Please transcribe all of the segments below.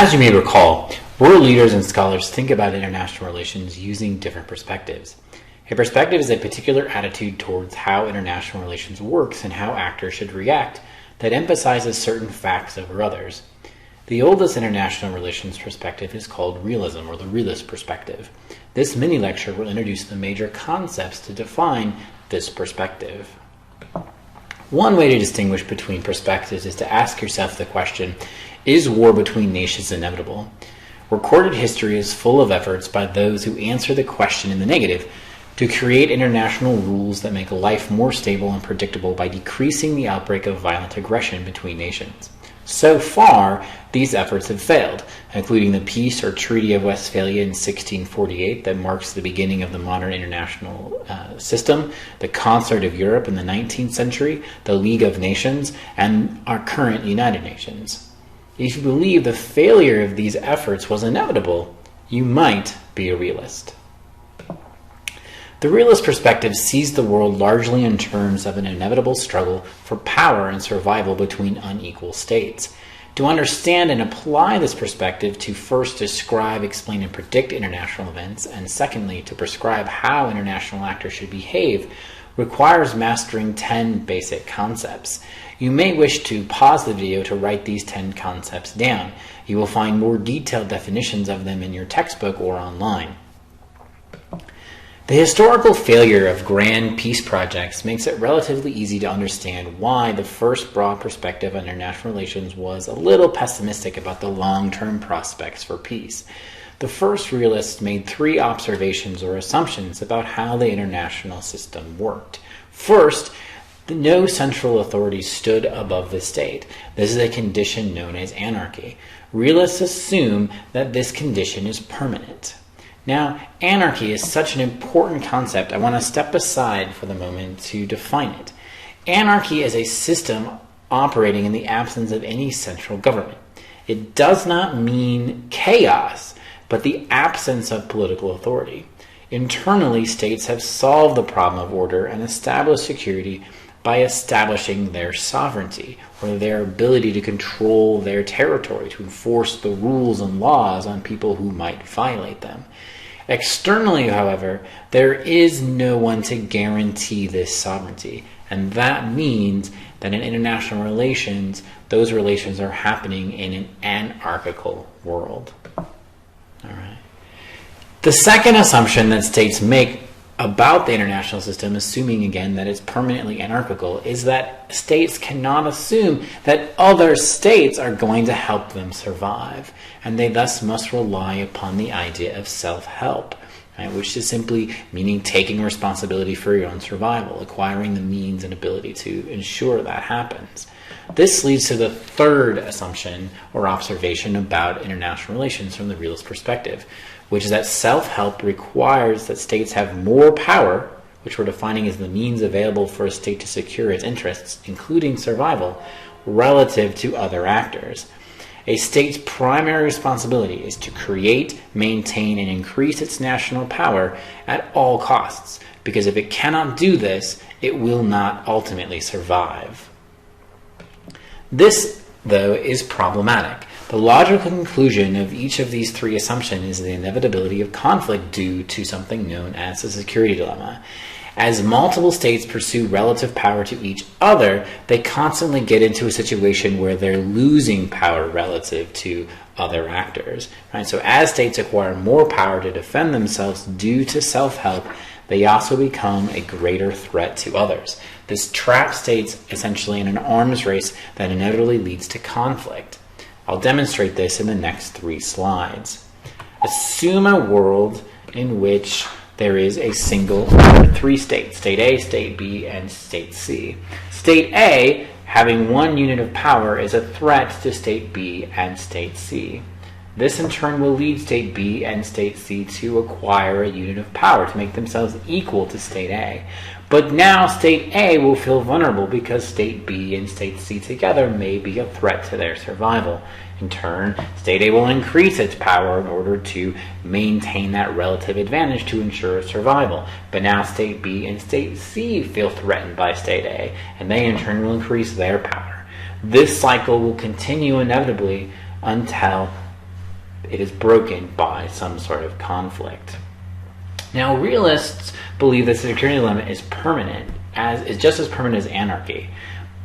As you may recall, world leaders and scholars think about international relations using different perspectives. A perspective is a particular attitude towards how international relations works and how actors should react that emphasizes certain facts over others. The oldest international relations perspective is called realism, or the realist perspective. This mini-lecture will introduce the major concepts to define this perspective. One way to distinguish between perspectives is to ask yourself the question, is war between nations inevitable? Recorded history is full of efforts by those who answer the question in the negative to create international rules that make life more stable and predictable by decreasing the outbreak of violent aggression between nations. So far, these efforts have failed, including the Peace or Treaty of Westphalia in 1648 that marks the beginning of the modern international system, the Concert of Europe in the 19th century, the League of Nations, and our current United Nations. If you believe the failure of these efforts was inevitable, you might be a realist. The realist perspective sees the world largely in terms of an inevitable struggle for power and survival between unequal states. To understand and apply this perspective to first describe, explain, and predict international events, and secondly, to prescribe how international actors should behave, requires mastering 10 basic concepts. You may wish to pause the video to write these 10 concepts down. You will find more detailed definitions of them in your textbook or online. The historical failure of grand peace projects makes it relatively easy to understand why the first broad perspective on international relations was a little pessimistic about the long-term prospects for peace. The first realists made 3 observations or assumptions about how the international system worked. First, no central authority stood above the state. This is a condition known as anarchy. Realists assume that this condition is permanent. Now, anarchy is such an important concept, I want to step aside for the moment to define it. Anarchy is a system operating in the absence of any central government. It does not mean chaos, but the absence of political authority. Internally, states have solved the problem of order and established security by establishing their sovereignty, or their ability to control their territory, to enforce the rules and laws on people who might violate them. Externally, however, there is no one to guarantee this sovereignty, and that means that in international relations, those relations are happening in an anarchical world. All right. The second assumption that states make about the international system, assuming again that it's permanently anarchical, is that states cannot assume that other states are going to help them survive, and they thus must rely upon the idea of self-help, right, which is simply meaning taking responsibility for your own survival, acquiring the means and ability to ensure that happens. This leads to the third assumption or observation about international relations from the realist perspective, which is that self-help requires that states have more power, which we're defining as the means available for a state to secure its interests, including survival, relative to other actors. A state's primary responsibility is to create, maintain, and increase its national power at all costs, because if it cannot do this, it will not ultimately survive. This, though, is problematic. The logical conclusion of each of these 3 assumptions is the inevitability of conflict due to something known as the security dilemma. As multiple states pursue relative power to each other, they constantly get into a situation where they're losing power relative to other actors. Right? So as states acquire more power to defend themselves due to self-help, they also become a greater threat to others. This traps states essentially in an arms race that inevitably leads to conflict. I'll demonstrate this in the next 3 slides. Assume a world in which there is a single, 3 states, state A, state B, and state C. State A, having one unit of power, is a threat to state B and state C. This in turn will lead state B and state C to acquire a unit of power to make themselves equal to state A. But now state A will feel vulnerable because state B and state C together may be a threat to their survival. In turn, state A will increase its power in order to maintain that relative advantage to ensure its survival. But now state B and state C feel threatened by state A, and they in turn will increase their power. This cycle will continue inevitably until it is broken by some sort of conflict. Now, realists believe that the security dilemma is permanent, is just as permanent as anarchy.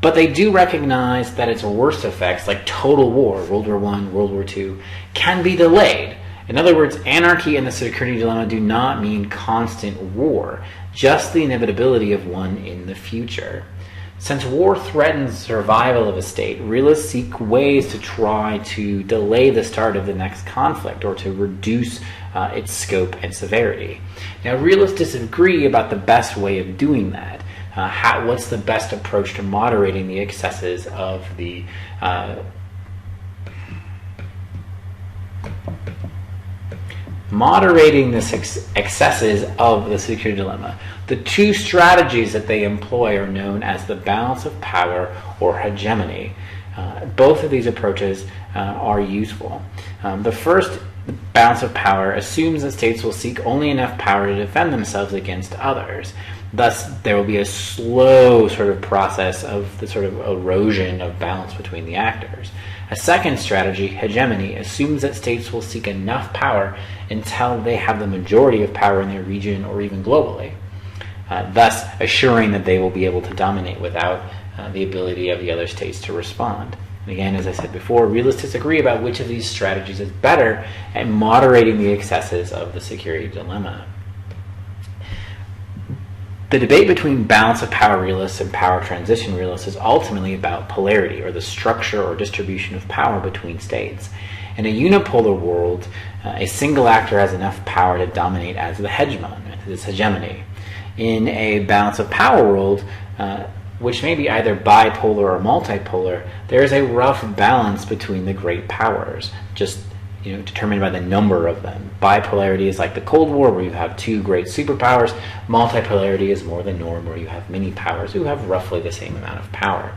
But they do recognize that its worst effects, like total war, World War I, World War II, can be delayed. In other words, anarchy and the security dilemma do not mean constant war, just the inevitability of one in the future. Since war threatens survival of a state, realists seek ways to try to delay the start of the next conflict or to reduce its scope and severity. Now, realists disagree about the best way of doing that. What's the best approach to moderating the excesses of the excesses of the security dilemma? The two strategies that they employ are known as the balance of power or hegemony. Both of these approaches are useful. The first, the balance of power, assumes that states will seek only enough power to defend themselves against others. Thus, there will be a slow sort of process of the sort of erosion of balance between the actors. A second strategy, hegemony, assumes that states will seek enough power until they have the majority of power in their region or even globally, thus assuring that they will be able to dominate without the ability of the other states to respond. And again, as I said before, realists disagree about which of these strategies is better at moderating the excesses of the security dilemma. The debate between balance of power realists and power transition realists is ultimately about polarity, or the structure or distribution of power between states. In a unipolar world, a single actor has enough power to dominate as the hegemon, this hegemony. In a balance of power world, which may be either bipolar or multipolar, there is a rough balance between the great powers, just determined by the number of them. Bipolarity is like the Cold War, where you have two great superpowers. Multipolarity is more the norm, where you have many powers who have roughly the same amount of power.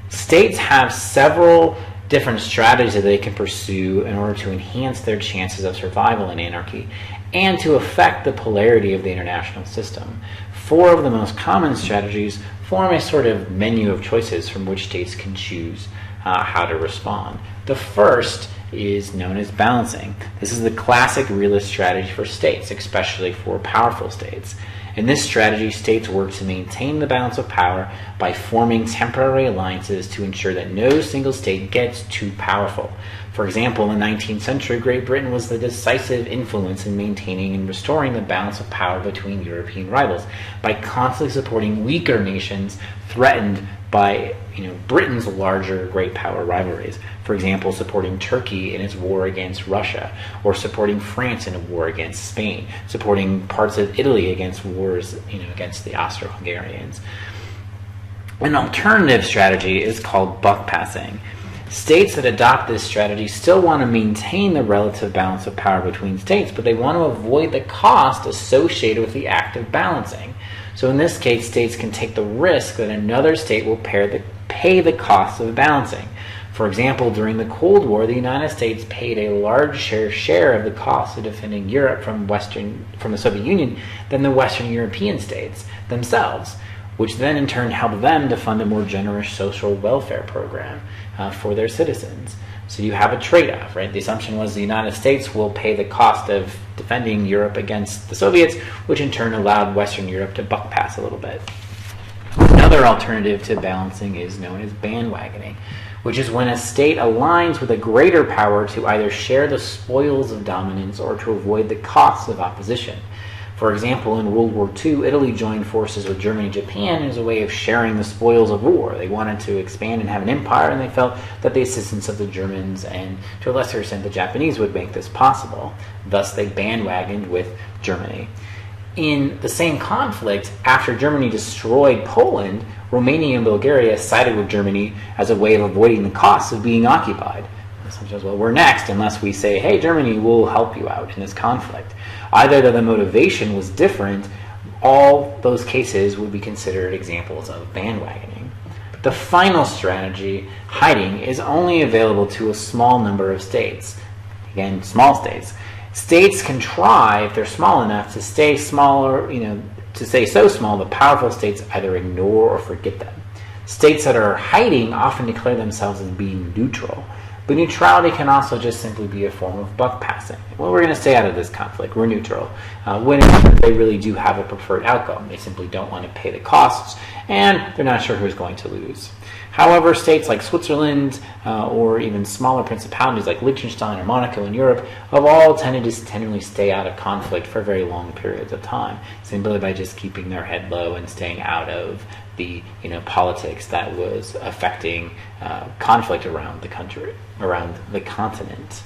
States have several different strategies that they can pursue in order to enhance their chances of survival in anarchy and to affect the polarity of the international system. Four of the most common strategies form a sort of menu of choices from which states can choose how to respond. The first is known as balancing. This is the classic realist strategy for states, especially for powerful states. In this strategy, states work to maintain the balance of power by forming temporary alliances to ensure that no single state gets too powerful. For example, in the 19th century, Great Britain was the decisive influence in maintaining and restoring the balance of power between European rivals by constantly supporting weaker nations threatened by Britain's larger great power rivalries. For example, supporting Turkey in its war against Russia, or supporting France in a war against Spain, supporting parts of Italy against wars against the Austro-Hungarians. An alternative strategy is called buck passing. States that adopt this strategy still want to maintain the relative balance of power between states, but they want to avoid the cost associated with the act of balancing. So in this case, states can take the risk that another state will pay the cost of balancing. For example, during the Cold War, the United States paid a large share of the cost of defending Europe from the Soviet Union than the Western European states themselves, which then in turn helped them to fund a more generous social welfare program for their citizens. So you have a trade-off, right? The assumption was the United States will pay the cost of defending Europe against the Soviets, which in turn allowed Western Europe to buck pass a little bit. Another alternative to balancing is known as bandwagoning, which is when a state aligns with a greater power to either share the spoils of dominance or to avoid the costs of opposition. For example, in World War II, Italy joined forces with Germany and Japan as a way of sharing the spoils of war. They wanted to expand and have an empire, and they felt that the assistance of the Germans and, to a lesser extent, the Japanese would make this possible. Thus, they bandwagoned with Germany. In the same conflict, after Germany destroyed Poland, Romania and Bulgaria sided with Germany as a way of avoiding the costs of being occupied. Sometimes, well, we're next unless we say, hey, Germany, we'll help you out in this conflict. Either that the motivation was different, all those cases would be considered examples of bandwagoning. The final strategy, hiding, is only available to a small number of states. Again, small states. States can try, if they're small enough, to stay smaller, to stay so small that powerful states either ignore or forget them. States that are hiding often declare themselves as being neutral. But neutrality can also just simply be a form of buck passing. Well, we're going to stay out of this conflict. We're neutral. When they really do have a preferred outcome. They simply don't want to pay the costs, and they're not sure who's going to lose. However, states like Switzerland or even smaller principalities like Liechtenstein or Monaco in Europe have all tended to generally stay out of conflict for very long periods of time, simply by just keeping their head low and staying out of the politics that was affecting conflict around the country, around the continent.